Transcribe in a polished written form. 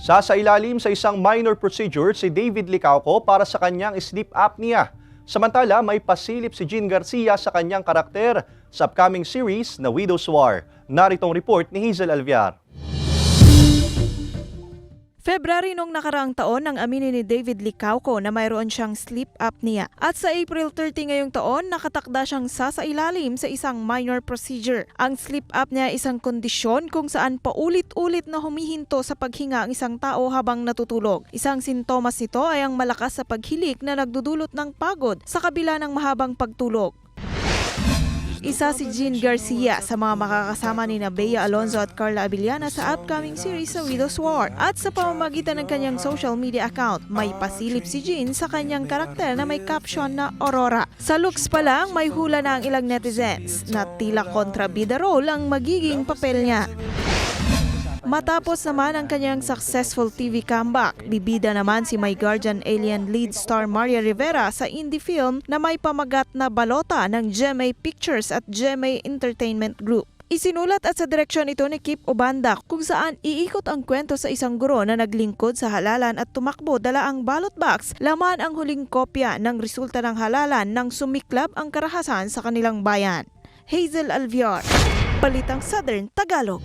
Sasailalim sa isang minor procedure si David Licauco para sa kanyang sleep apnea. Samantala, may pasilip si Jean Garcia sa kanyang karakter sa upcoming series na Widow's War. Naritong report ni Hazel Alviar. February nung nakaraang taon nang aminin ni David Licauco na mayroon siyang sleep apnea. At sa April 30 ngayong taon, nakatakda siyang sasailalim sa isang minor procedure. Ang sleep apnea ay isang kondisyon kung saan paulit-ulit na humihinto sa paghinga ang isang tao habang natutulog. Isang sintomas nito ay ang malakas sa paghilik na nagdudulot ng pagod sa kabila ng mahabang pagtulog. Isa si Jean Garcia sa mga makakasama ni Bea Alonzo at Carla Abellana sa upcoming series sa Widow's War. At sa pamamagitan ng kanyang social media account, may pasilip si Jean sa kanyang karakter na may caption na Aurora. Sa looks pa lang, may hula na ang ilang netizens na tila kontrabida role ang magiging papel niya. Matapos naman ang kanyang successful TV comeback, bibida naman si My Guardian Alien lead star Maria Rivera sa indie film na may pamagat na balota ng GMA Pictures at GMA Entertainment Group. Isinulat at sa direksyon ito ni Kip Obanda kung saan iikot ang kwento sa isang guro na naglingkod sa halalan at tumakbo dala ang ballot box, laman ang huling kopya ng resulta ng halalan nang sumiklab ang karahasan sa kanilang bayan. Hazel Alviar, Balitang Southern Tagalog.